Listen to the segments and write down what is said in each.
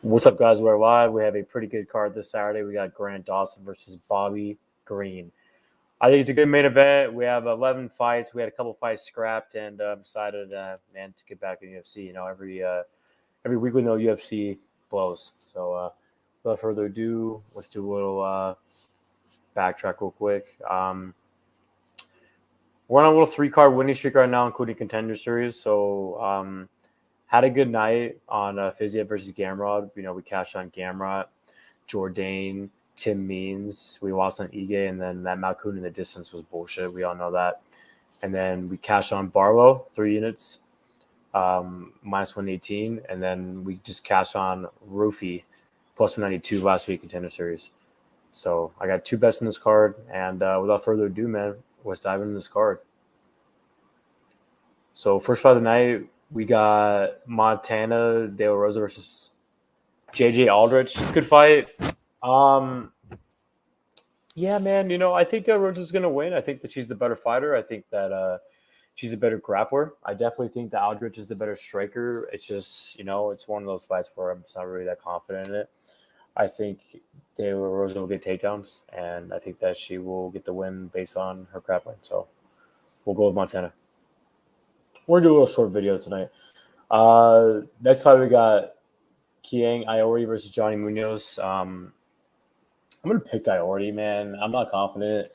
What's up, guys? We're live. We have a pretty good card this Saturday. We got Dawson versus Bobby Green. I think it's a good main event. We have 11 fights. We had a couple fights scrapped, and I'm excited, man, to get back in UFC. You know, every week we know UFC blows. So, without further ado, let's do a little backtrack real quick. We're on a little 3-card winning streak right now, including Contender Series. So, had a good night on Fiziev versus Gamrot. You know, we cashed on Gamrot, Jourdain, Tim Means. We lost on Ige, and then that Malkoon in the distance was bullshit. We all know that. And then we cashed on Barlow, 3 units, minus 118. And then we just cashed on Roofy, plus 192 last week Contender Series. So I got 2 bets in this card. And without further ado, man, let's dive into this card. So first fight of the night, we got Montana De La Rosa versus JJ Aldrich. It's a good fight. Yeah, man, you know, I think De La Rosa is going to win. I think that she's the better fighter. I think that she's a better grappler. I definitely think that Aldrich is the better striker. It's just, you know, it's one of those fights where I'm just not really that confident in it. I think De La Rosa will get takedowns, and I think that she will get the win based on her grappling. So we'll go with Montana. We're going to do a little short video tonight. Next time we got Kiang Aori versus Johnny Munoz. I'm going to pick Aori, man. I'm not confident.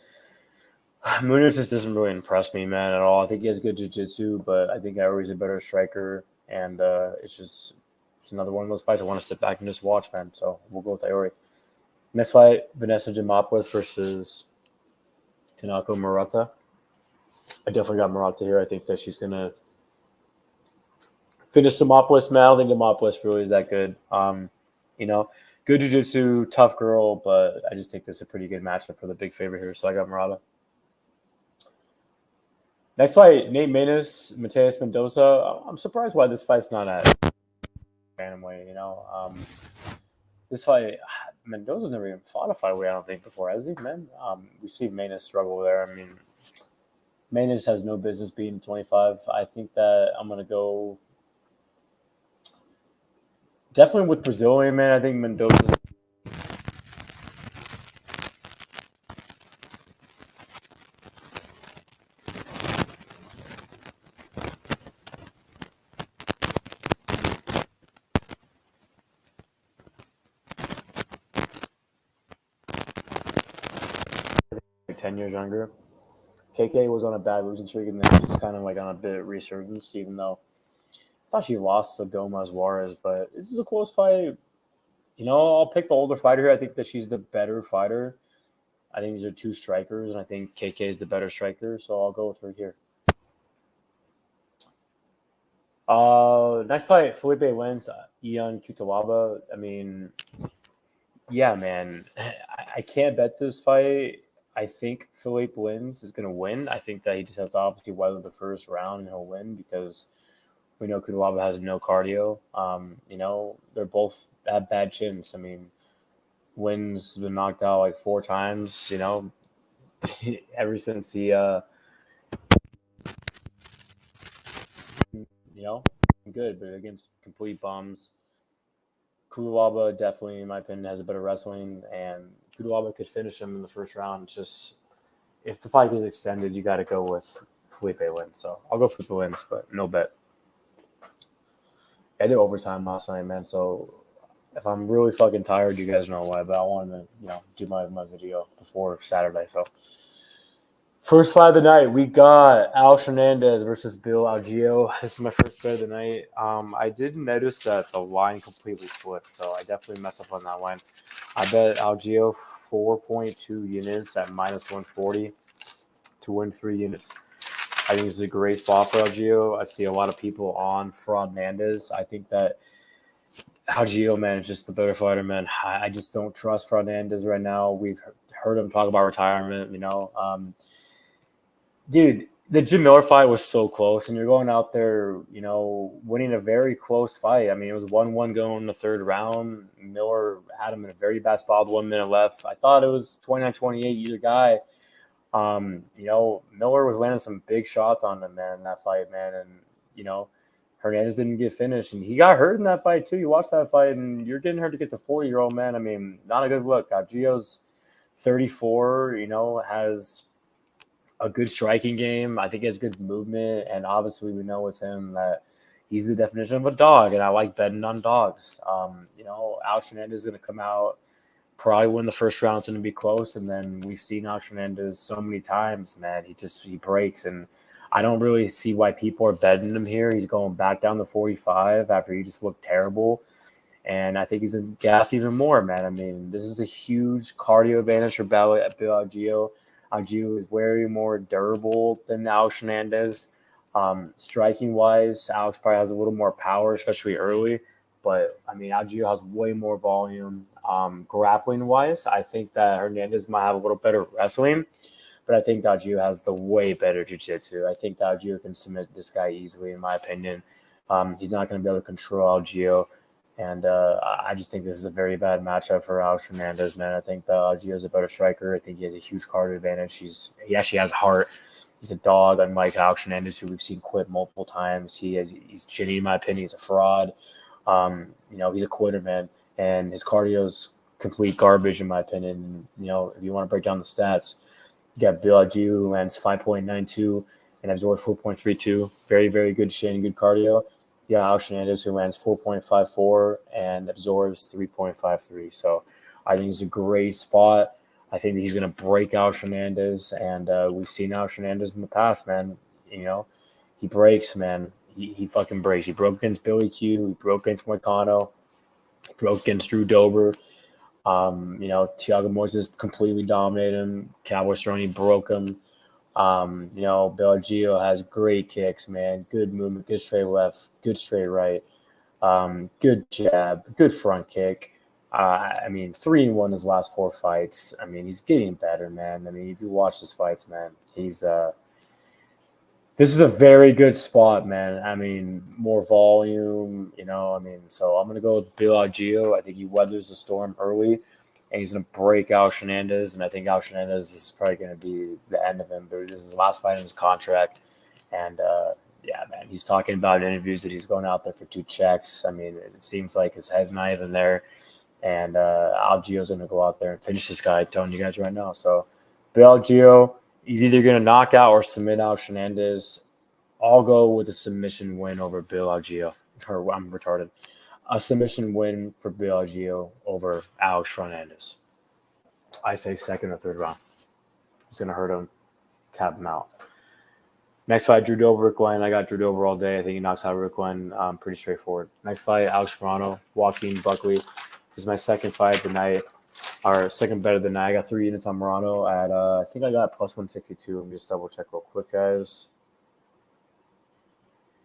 Munoz just doesn't really impress me, man, at all. I think he has good jiu-jitsu, but I think Aori's a better striker, and it's another one of those fights I want to sit back and just watch, man. So we'll go with Aori. Next fight, Vanessa Demopoulous versus Kanako Murata. I definitely got Murata here. I think that she's going to finish Demopoulous, man. I don't think Demopoulous really is that good. You know, good jiu-jitsu, tough girl, but I just think this is a pretty good matchup for the big favorite here. So I got Murata. Next fight, Nate Maness, Mateus Mendonca. I'm surprised why this fight's not at random way, you know. This fight, Mendoza's never even fought a fight way, I don't think, before, has he, man? We see Maness struggle there. I mean, Maness has no business being 25. I think that I'm going to go definitely with Brazilian, man. I think Mendoza. 10 years younger. KK was on a bad losing streak, and then she's kind of like on a bit of resurgence, even though I thought she lost to Gomez Juarez. But this is a close fight. You know, I'll pick the older fighter here. I think that she's the better fighter. I think these are 2 strikers, and I think KK is the better striker, so I'll go with her here. Next fight, Felipe wins. Ion Cutelaba. I mean, yeah, man. I can't bet this fight. I think Philippe wins is going to win. I think that he just has to obviously weather the first round and he'll win because we know Cutelaba has no cardio. You know, they're both have bad chins. I mean, Wynn's been knocked out like 4 times, you know, ever since he, you know, good, but against complete bums. Cutelaba definitely, in my opinion, has a better wrestling, and Cutelaba could finish him in the first round. It's just, if the fight gets extended, you got to go with Felipe wins. So I'll go Felipe wins, but no bet. I did overtime last night, man. So if I'm really fucking tired, you guys know why. But I wanted to, you know, do my video before Saturday. So first fight of the night, we got Hernandez versus Algeo. This is my first fight of the night. I did notice that the line completely flipped, so I definitely messed up on that line. I bet Algeo 4.2 units at minus 140 to win 3 units. I think this is a great spot for Algeo. I see a lot of people on Hernandez. I think that Algeo, man, is just the better fighter, man. I just don't trust Hernandez right now. We've heard him talk about retirement, you know. Dude, the Jim Miller fight was so close, and you're going out there, you know, winning a very close fight. I mean, it was 1-1 going in the 3rd round. Miller had him in a very bad spot with 1 minute left. I thought it was 29-28, either guy. You know, Miller was landing some big shots on him, man, in that fight, man. And, you know, Hernandez didn't get finished, and he got hurt in that fight too. You watch that fight, and you're getting hurt against a 40-year-old man. I mean, not a good look. Algeo's 34, has a good striking game. I think he has good movement, and obviously we know with him that he's the definition of a dog, and I like betting on dogs. Alex Hernandez is going to come out, probably win the first round. It's going to be close, and then we've seen Alex Hernandez so many times, man. He breaks, and I don't really see why people are betting him here. He's going back down to 45 after he just looked terrible. And I think he's in gas even more, man. I mean, this is a huge cardio advantage for Bill Algeo. Algeo is very more durable than Alex Hernandez. Striking-wise, Alex probably has a little more power, especially early. But, I mean, Algeo has way more volume. Grappling-wise, I think that Hernandez might have a little better wrestling. But I think Algeo has the way better jiu-jitsu. I think Algeo can submit this guy easily, in my opinion. He's not going to be able to control Algeo. And I just think this is a very bad matchup for Alex Hernandez, man. I think Algeo is a better striker. I think he has a huge cardio advantage. He actually has heart. He's a dog, unlike Alex Hernandez, who we've seen quit multiple times. He's chinny, in my opinion. He's a fraud. He's a quitter, man. And his cardio's complete garbage, in my opinion. If you want to break down the stats, you got Bill Algeo, who lands 5.92 and absorbs 4.32. Very, very good shin, good cardio. Yeah, Alex Hernandez, who lands 4.54 and absorbs 3.53. So I think it's a great spot. I think that he's going to break Alex Hernandez, and we've seen Alex Hernandez in the past, man. He breaks, man. He fucking breaks. He broke against Billy Q. He broke against Morono. He broke against Drew Dober. Thiago Moises completely dominated him. Cowboy Cerrone broke him. Bill Algeo has great kicks, man. Good movement, good straight left, good straight right, good jab, good front kick. 3-1 his last 4 fights. I mean, he's getting better, man. I mean, if you watch his fights, man, this is a very good spot, man. I mean, more volume, so I'm going to go with Bill Algeo. I think he weathers the storm early, and he's going to break Alex Hernandez, and I think Alex Hernandez is probably going to be the end of him, but this is his last fight in his contract, and man, he's talking about in interviews that he's going out there for 2 checks. I mean, it seems like his head's not even there, and Algeo's going to go out there and finish this guy, I'm telling you guys right now. So Bill Algeo, he's either going to knock out or submit Alex Hernandez. I'll go with a submission win over Bill Algeo. Or I'm retarded. A submission win for Bill Algeo over Alex Hernandez. I say second or third round. It's going to hurt him. Tap him out. Next fight, Drew Dober, Rick Glenn. I got Drew Dober all day. I think he knocks out Rick Glenn. Pretty straightforward. Next fight, Alex Morono, Joaquin Buckley. This is my second fight of the night. Our second bet of the night. I got 3 units on Morono at, I think I got plus 162. Let me just double check real quick, guys.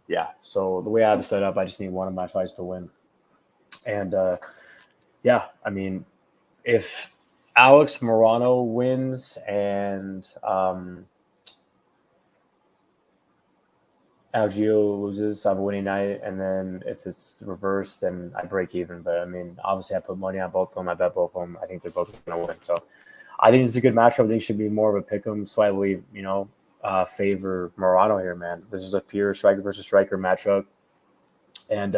Yeah, so the way I have it set up, I just need one of my fights to win. And, if Alex Morono wins and Algeo loses, I have a winning night. And then if it's the reverse, then I break even. But, obviously I put money on both of them. I bet both of them. I think they're both going to win. So I think it's a good matchup. I think it should be more of a pick 'em, slightly, favor Morono here, man. This is a pure striker versus striker matchup. And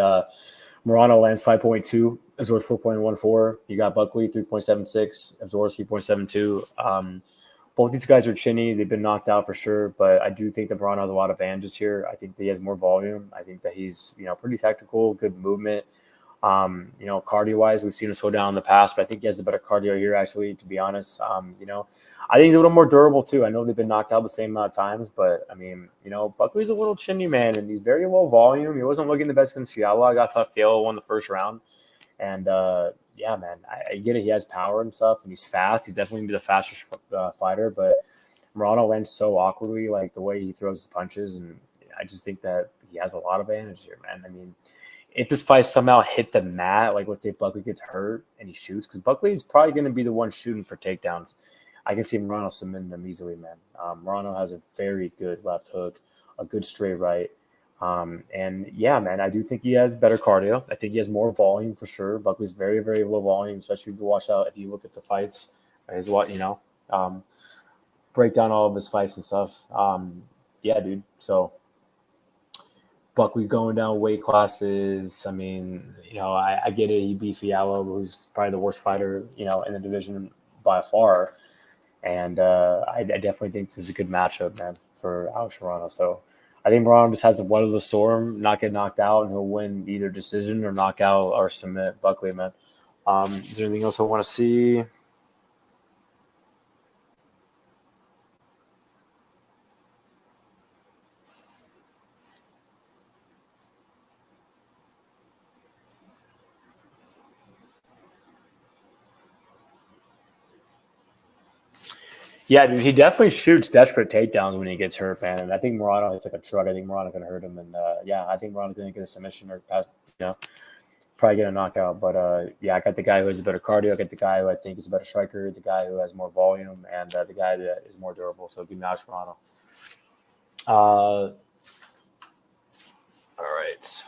Morono lands 5.2, absorbs 4.14. You got Buckley 3.76, absorbs 3.72. Both these guys are chinny. They've been knocked out for sure, but I do think that Morono has a lot of advantages here. I think that he has more volume. I think that he's, pretty technical, good movement. Cardio-wise, we've seen him slow down in the past, but I think he has a better cardio here, actually, to be honest. I think he's a little more durable, too. I know they've been knocked out the same amount of times, but, Buckley's a little chinny, man, and he's very low volume. He wasn't looking the best against Fiala. I thought Fiala won the first round. And, man, I get it. He has power and stuff, and he's fast. He's definitely going to be the fastest fighter, but Morono lands so awkwardly, like the way he throws his punches, and I just think that he has a lot of advantage here, man. If this fight somehow hit the mat, like let's say Buckley gets hurt and he shoots, because Buckley is probably going to be the one shooting for takedowns. I can see Morono submitting them easily, man. Morono has a very good left hook, a good straight right. Man, I do think he has better cardio. I think he has more volume for sure. Buckley's very, very low volume, especially if you look at the fights. Break down all of his fights and stuff. Dude. So Buckley going down weight classes. I mean, I get it. He beat Fiallo, who's probably the worst fighter, in the division by far. And I definitely think this is a good matchup, man, for Alex Morono. So I think Morono just has to weather the storm, not get knocked out, and he'll win either decision or knockout or submit Buckley, man. Is there anything else I want to see? Yeah, dude, he definitely shoots desperate takedowns when he gets hurt, man. And I think Murata hits like a truck. I think Murata can hurt him, and yeah, I think Murata's gonna get a submission or pass, probably get a knockout. But yeah, I got the guy who has a better cardio. I got the guy who I think is a better striker. The guy who has more volume, and the guy that is more durable. So give me Alex Murata. All right.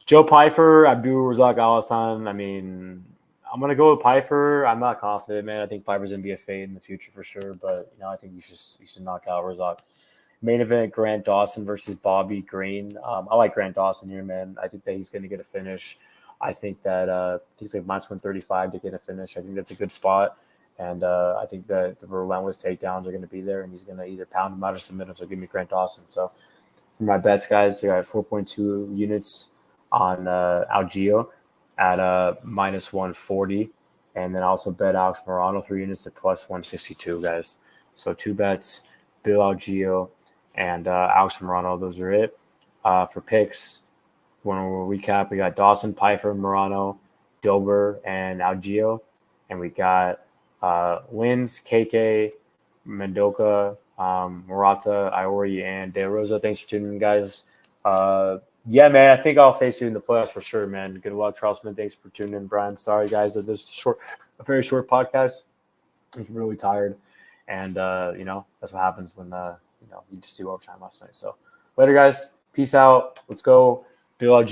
Joe Pyfer, Abdul Razak Alhassan. I mean, I'm gonna go with Pyfer. I'm not confident, man. I think Pyfer's gonna be a fade in the future for sure. But I think you should knock out Razak. Main event: Grant Dawson versus Bobby Green. I like Grant Dawson here, man. I think that he's gonna get a finish. I think that he's like -135 to get a finish. I think that's a good spot. And I think that the relentless takedowns are going to be there, and he's going to either pound him out or submit him. So give me Grant Dawson. So for my bets, guys, I got 4.2 units on Algeo at -140. And then I also bet Alex Morono 3 units at +162, guys. So 2 bets, Bill Algeo and Alex Morono. Those are it. For picks, when we'll recap, we got Dawson, Pyfer, Morono, Dober, and Algeo. And we got wins, KK, Mendonca, Murata, Aori, and De Rosa. Thanks for tuning in, guys. Yeah, man, I think I'll face you in the playoffs for sure, man. Good luck, Charleston. Thanks for tuning in, Brian. Sorry, guys, that this is a very short podcast. I was really tired, and that's what happens when you just do overtime last night. So later, guys. Peace out. Let's go. Bill